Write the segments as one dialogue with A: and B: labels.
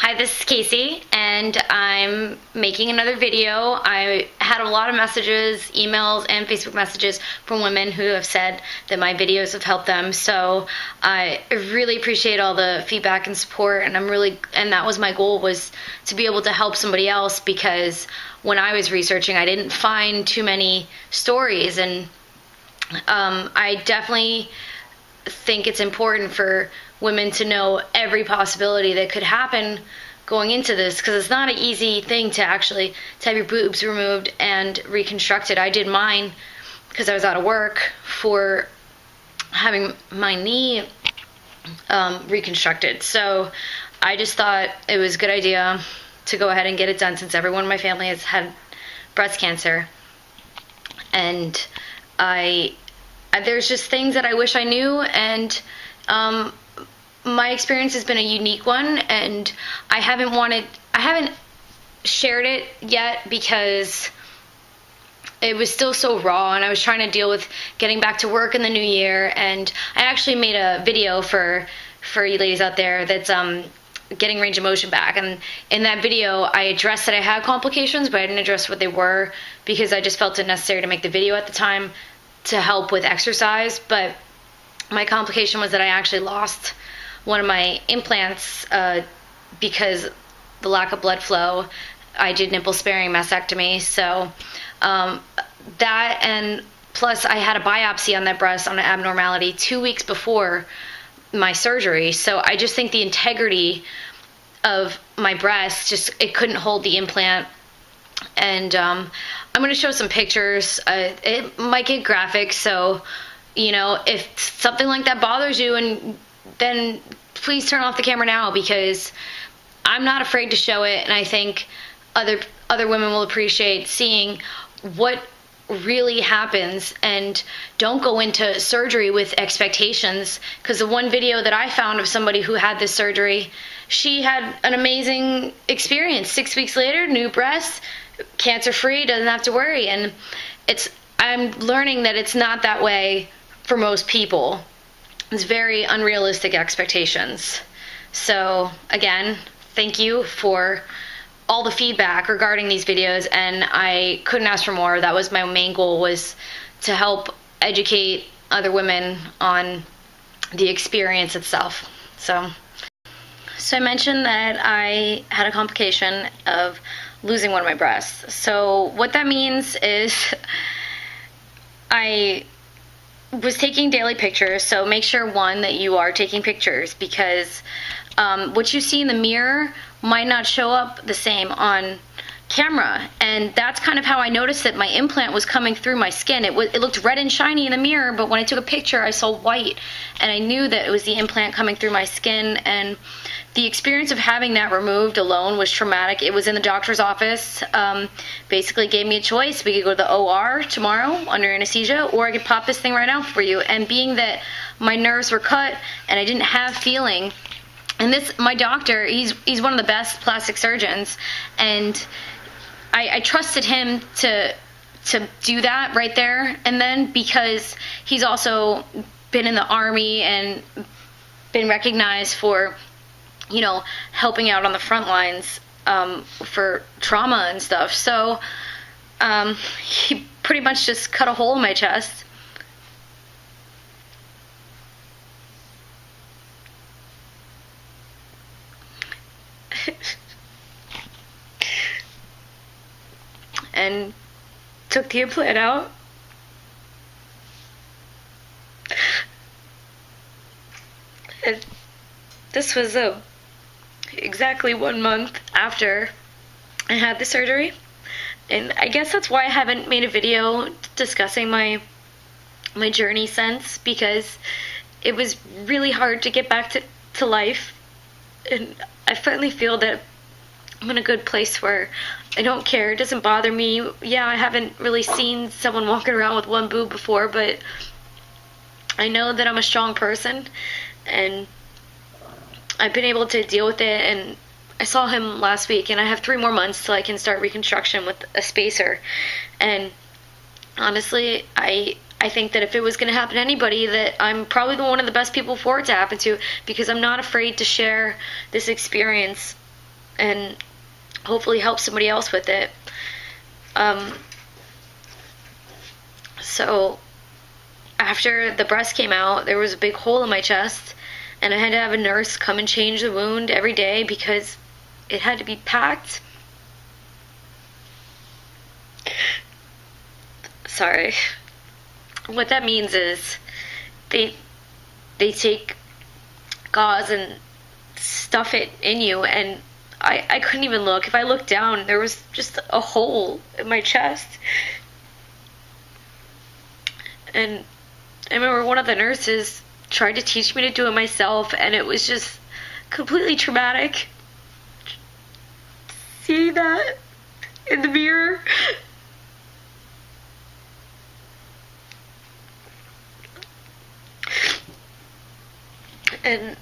A: Hi, this is Casey, and I'm making another video. I had a lot of messages, emails, and Facebook messages from women who have said that my videos have helped them. So I really appreciate all the feedback and support, and that was my goal, was to be able to help somebody else, because when I was researching, I didn't find too many stories, and I definitely think it's important for women to know every possibility that could happen going into this, because it's not an easy thing to actually have your boobs removed and reconstructed. I did mine because I was out of work for having my knee reconstructed. So I just thought it was a good idea to go ahead and get it done, since everyone in my family has had breast cancer. And there's just things that I wish I knew, and my experience has been a unique one, and I haven't shared it yet because it was still so raw, and I was trying to deal with getting back to work in the new year. And I actually made a video for you ladies out there that's getting range of motion back, and in that video I addressed that I had complications, but I didn't address what they were because I just felt it necessary to make the video at the time to help with exercise. But my complication was that I actually lost one of my implants because the lack of blood flow. I did nipple sparing mastectomy, so that, and plus I had a biopsy on that breast on an abnormality 2 weeks before my surgery. So I just think the integrity of my breast, it couldn't hold the implant. And I'm going to show some pictures. It might get graphic, so if something like that bothers you, and then please turn off the camera now, because I'm not afraid to show it, and I think other women will appreciate seeing what really happens. And don't go into surgery with expectations, because the one video that I found of somebody who had this surgery, she had an amazing experience. 6 weeks later, new breasts, cancer-free, doesn't have to worry. And I'm learning that it's not that way for most people. It's very unrealistic expectations. So again, thank you for all the feedback regarding these videos, and I couldn't ask for more. That was my main goal, was to help educate other women on the experience itself. So I mentioned that I had a complication of losing one of my breasts. So what that means is I was taking daily pictures. So make sure, one, that you are taking pictures, because what you see in the mirror might not show up the same on camera. And that's kind of how I noticed that my implant was coming through my skin. It looked red and shiny in the mirror, but when I took a picture I saw white, and I knew that it was the implant coming through my skin. And the experience of having that removed alone was traumatic. It was in the doctor's office. Basically gave me a choice. We could go to the OR tomorrow under anesthesia, or I could pop this thing right out for you. And being that my nerves were cut and I didn't have feeling, and my doctor, he's one of the best plastic surgeons, and I trusted him to do that right there and then, because he's also been in the Army and been recognized for helping out on the front lines for trauma and stuff. So he pretty much just cut a hole in my chest. And took the implant out. And this was exactly 1 month after I had the surgery. And I guess that's why I haven't made a video discussing my journey since, because it was really hard to get back to life. And I finally feel that I'm in a good place where I don't care. It doesn't bother me. Yeah, I haven't really seen someone walking around with one boob before, but I know that I'm a strong person, and I've been able to deal with it. And I saw him last week, and I have 3 more months till I can start reconstruction with a spacer. And honestly, I think that if it was going to happen to anybody, that I'm probably one of the best people for it to happen to, because I'm not afraid to share this experience and hopefully help somebody else with it. So after the breast came out, there was a big hole in my chest, and I had to have a nurse come and change the wound every day because it had to be packed. Sorry. What that means is they take gauze and stuff it in you, and I couldn't even look. If I looked down, there was just a hole in my chest. And I remember one of the nurses tried to teach me to do it myself, and it was just completely traumatic. See that in the mirror? And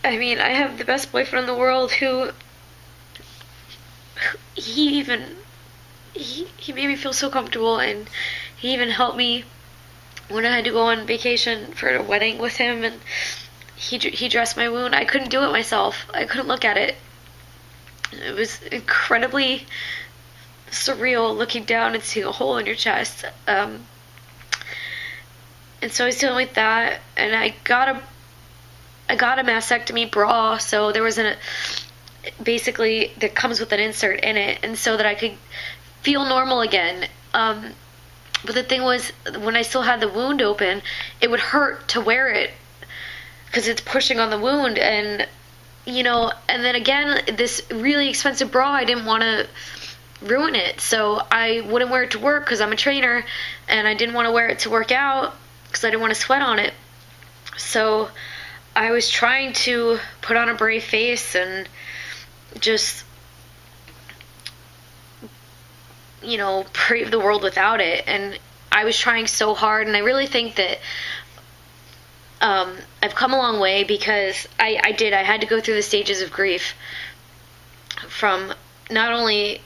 A: I mean, I have the best boyfriend in the world who he made me feel so comfortable, and he even helped me when I had to go on vacation for a wedding with him, and he dressed my wound. I couldn't do it myself. I couldn't look at it. It was incredibly surreal looking down and seeing a hole in your chest. And so I was dealing with that, and I got a mastectomy bra, so there was basically that comes with an insert in it, and so that I could feel normal again. But the thing was, when I still had the wound open, it would hurt to wear it because it's pushing on the wound, and and then again, this really expensive bra, I didn't want to ruin it, so I wouldn't wear it to work because I'm a trainer, and I didn't want to wear it to work out because I didn't want to sweat on it. So I was trying to put on a brave face and just, brave the world without it. And I was trying so hard, and I really think that I've come a long way because I had to go through the stages of grief from not only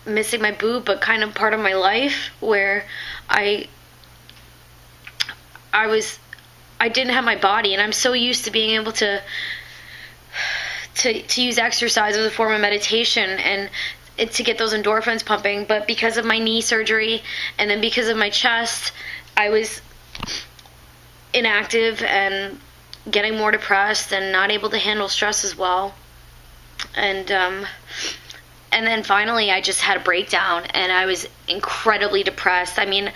A: missing my boob, but kind of part of my life where I didn't have my body, and I'm so used to being able to use exercise as a form of meditation and to get those endorphins pumping. But because of my knee surgery and then because of my chest, I was inactive and getting more depressed and not able to handle stress as well. And then finally I just had a breakdown, and I was incredibly depressed. I mean,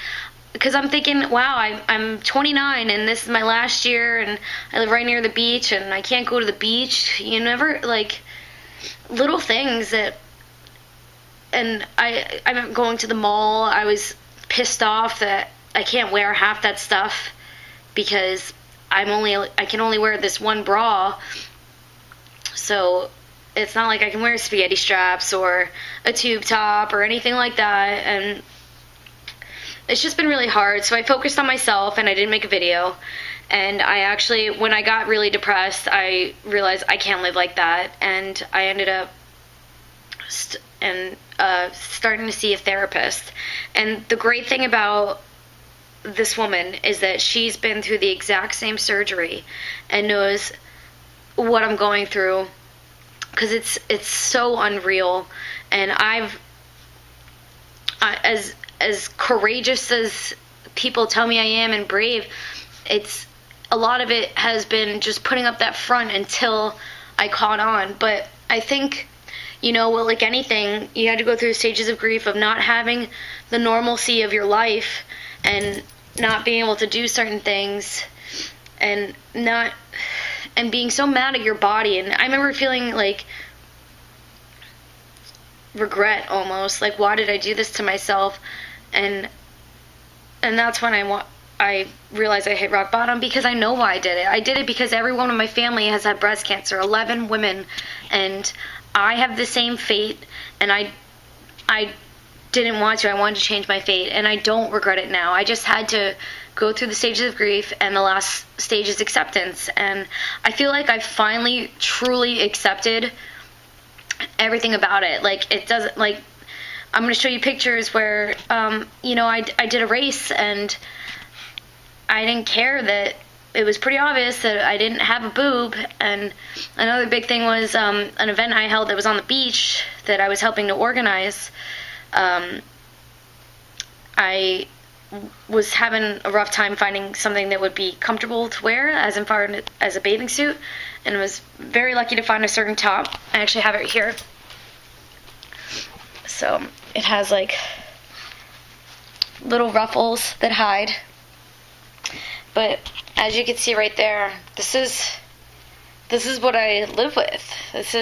A: because I'm thinking, wow, I'm 29 and this is my last year, and I live right near the beach, and I can't go to the beach. You never, little things that, and I'm going to the mall. I was pissed off that I can't wear half that stuff because I can only wear this one bra. So it's not like I can wear spaghetti straps or a tube top or anything like that, and it's just been really hard. So I focused on myself, and I didn't make a video. And I actually, when I got really depressed, I realized I can't live like that, and I ended up starting to see a therapist. And the great thing about this woman is that she's been through the exact same surgery and knows what I'm going through, because it's so unreal. And as courageous as people tell me I am and brave, it's a lot of it has been just putting up that front until I caught on. But I think, like anything, you had to go through the stages of grief of not having the normalcy of your life and not being able to do certain things and being so mad at your body. And I remember feeling like regret almost, like, why did I do this to myself? And that's when I realized I hit rock bottom, because I know why I did it. I did it because everyone in my family has had breast cancer, 11 women, and I have the same fate, and I didn't want to. I wanted to change my fate, and I don't regret it now. I just had to go through the stages of grief, and the last stage is acceptance. And I feel like I finally truly accepted everything about it. Like, it doesn't, like, I'm going to show you pictures where, I did a race, and I didn't care that it was pretty obvious that I didn't have a boob. And another big thing was an event I held that was on the beach that I was helping to organize. I was having a rough time finding something that would be comfortable to wear as a bathing suit, and was very lucky to find a certain top. I actually have it here. So it has like little ruffles that hide. But as you can see right there, this is what I live with. This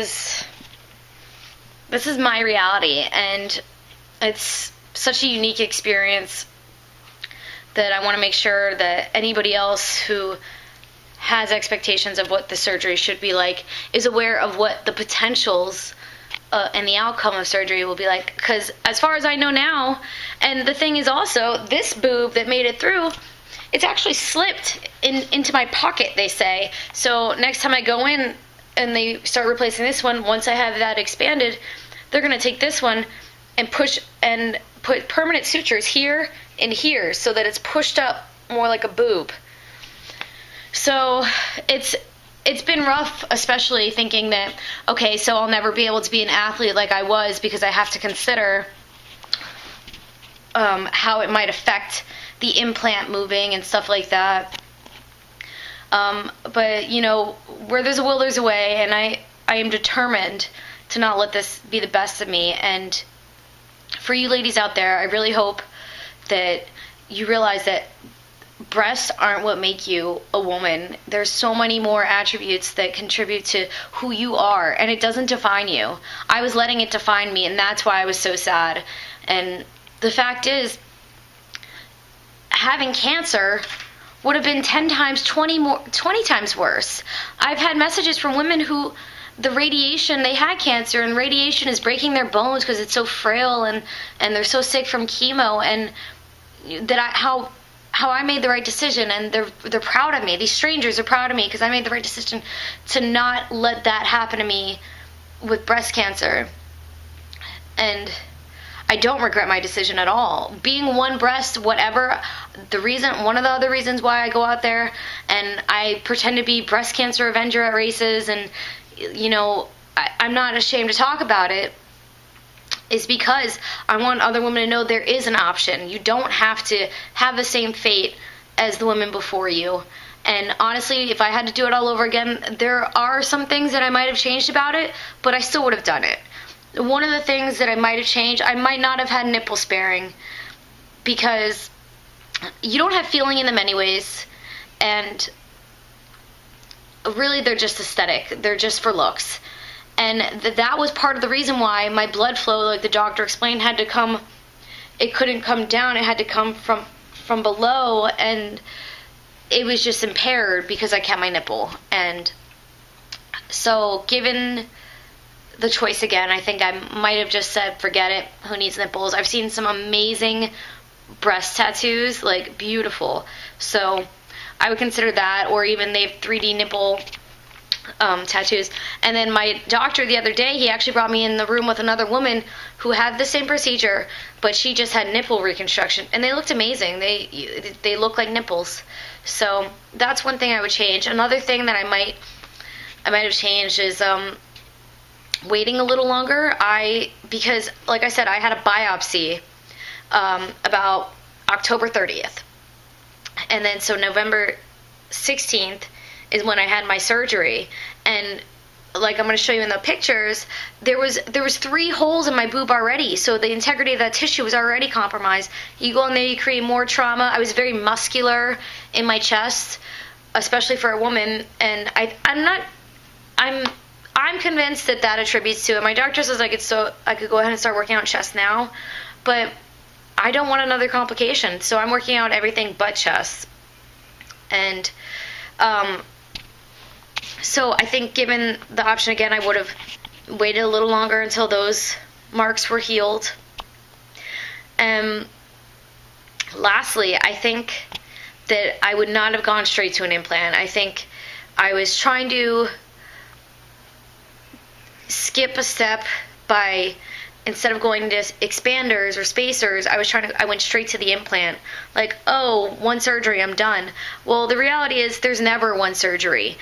A: is my reality, and it's such a unique experience that I want to make sure that anybody else who has expectations of what the surgery should be like is aware of what the potentials and the outcome of surgery will be like. Because as far as I know now, and the thing is also, this boob that made it through, it's actually slipped into my pocket, they say. So next time I go in and they start replacing this one, once I have that expanded, they're going to take this one and push and put permanent sutures here and here so that it's pushed up more like a boob. So it's been rough, especially thinking that, okay, so I'll never be able to be an athlete like I was, because I have to consider how it might affect the implant moving and stuff like that. But, you know, where there's a will, there's a way, and I am determined to not let this be the best of me. And for you ladies out there, I really hope that you realize that breasts aren't what make you a woman. There's so many more attributes that contribute to who you are, and it doesn't define you. I was letting it define me, and that's why I was so sad. And the fact is, having cancer would have been 10 times, 20 times worse. I've had messages from women who the radiation, they had cancer, and radiation is breaking their bones because it's so frail, and they're so sick from chemo, and that how I made the right decision, and they're proud of me. These strangers are proud of me because I made the right decision to not let that happen to me with breast cancer. And I don't regret my decision at all. Being one breast, whatever, one of the other reasons why I go out there and I pretend to be breast cancer avenger at races, and, you know, I'm not ashamed to talk about it, is because I want other women to know there is an option. You don't have to have the same fate as the women before you. And honestly, if I had to do it all over again, there are some things that I might have changed about it, but I still would have done it. One of the things that I might have changed, I might not have had nipple sparing, because you don't have feeling in them anyways, and really they're just aesthetic. They're just for looks. And that was part of the reason why my blood flow, like the doctor explained, had to come, it couldn't come down, it had to come from below, and it was just impaired because I kept my nipple. And so given the choice again, I think I might have just said, forget it, who needs nipples? I've seen some amazing breast tattoos, like beautiful. So I would consider that, or even they have 3D nipple tattoos. And then my doctor the other day, he actually brought me in the room with another woman who had the same procedure, but she just had nipple reconstruction, and they looked amazing. They look like nipples. So that's one thing I would change. Another thing that I might have changed is waiting a little longer. Because like I said, I had a biopsy about October 30th, and then so November 16th is when I had my surgery. And like I'm going to show you in the pictures, there was 3 holes in my boob already, so the integrity of that tissue was already compromised. You go in there, you create more trauma. I was very muscular in my chest, especially for a woman, and I'm convinced that attributes to it. My doctor says I could go ahead and start working out chest now, but I don't want another complication, so I'm working out everything but chest. And so I think given the option again, I would have waited a little longer until those marks were healed. Lastly, I think that I would not have gone straight to an implant. I think I was trying to skip a step by instead of going to expanders or spacers, I went straight to the implant. Like, oh, one surgery, I'm done. Well, the reality is there's never one surgery.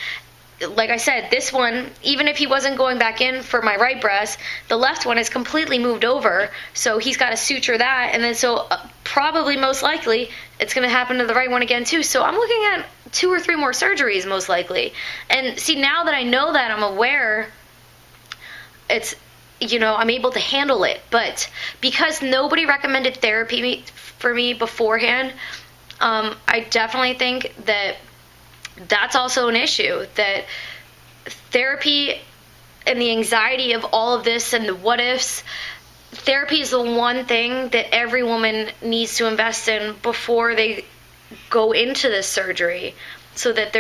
A: Like I said, this one, even if he wasn't going back in for my right breast, the left one is completely moved over, so he's got to suture that, and then probably most likely it's going to happen to the right one again too. So I'm looking at 2 or 3 more surgeries most likely. And see, now that I know that, I'm aware, it's, I'm able to handle it. But because nobody recommended therapy for me beforehand, I definitely think that that's also an issue, that therapy and the anxiety of all of this and the what ifs, therapy is the one thing that every woman needs to invest in before they go into this surgery, so that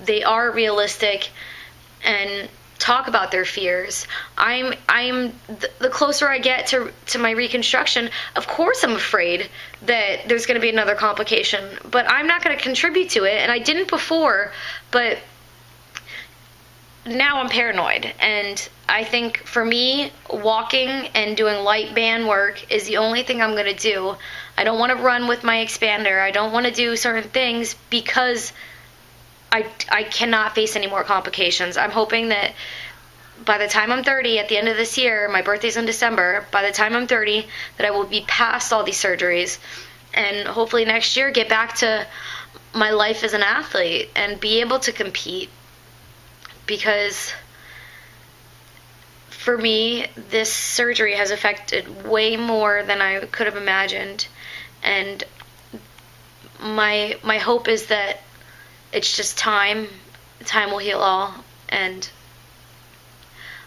A: they are realistic and talk about their fears. The closer I get to my reconstruction, of course I'm afraid that there's going to be another complication, but I'm not going to contribute to it, and I didn't before, but now I'm paranoid. And I think for me, walking and doing light band work is the only thing I'm going to do. I don't want to run with my expander. I don't want to do certain things because I cannot face any more complications. I'm hoping that by the time I'm 30, at the end of this year, my birthday's in December, by the time I'm 30, that I will be past all these surgeries, and hopefully next year get back to my life as an athlete and be able to compete. Because for me, this surgery has affected way more than I could have imagined, and my hope is that it's just time will heal all, and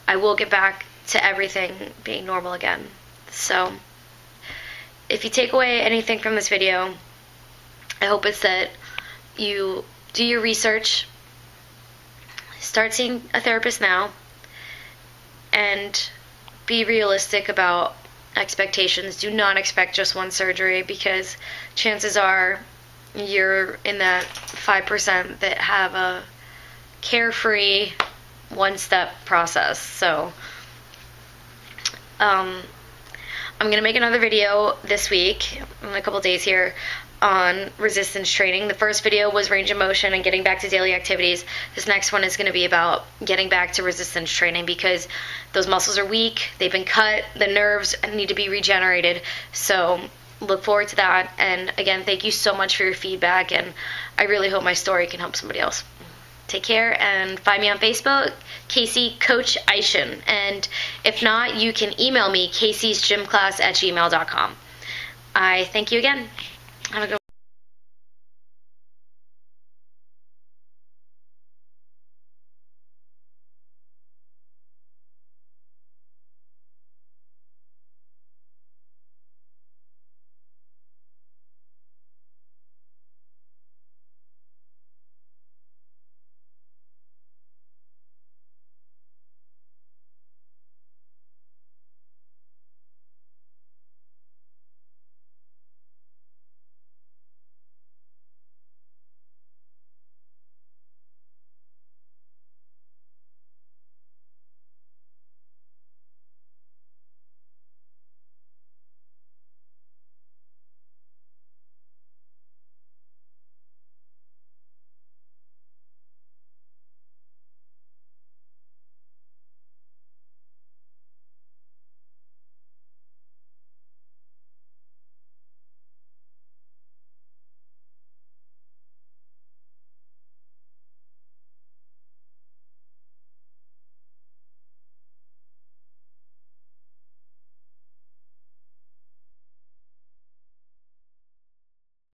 A: I will get back to everything being normal again. So if you take away anything from this video, I hope it's that you do your research, start seeing a therapist now, and be realistic about expectations. Do not expect just one surgery, because chances are you're in that 5% that have a carefree one-step process. So I'm going to make another video this week, in a couple days here, on resistance training. The first video was range of motion and getting back to daily activities. This next one is going to be about getting back to resistance training, because those muscles are weak, they've been cut, the nerves need to be regenerated. So look forward to that. And again, thank you so much for your feedback, and I really hope my story can help somebody else. Take care, and find me on Facebook, Casey Coach Aishin. And if not, you can email me, caseysgymclass@gmail.com. I thank you again. Have a good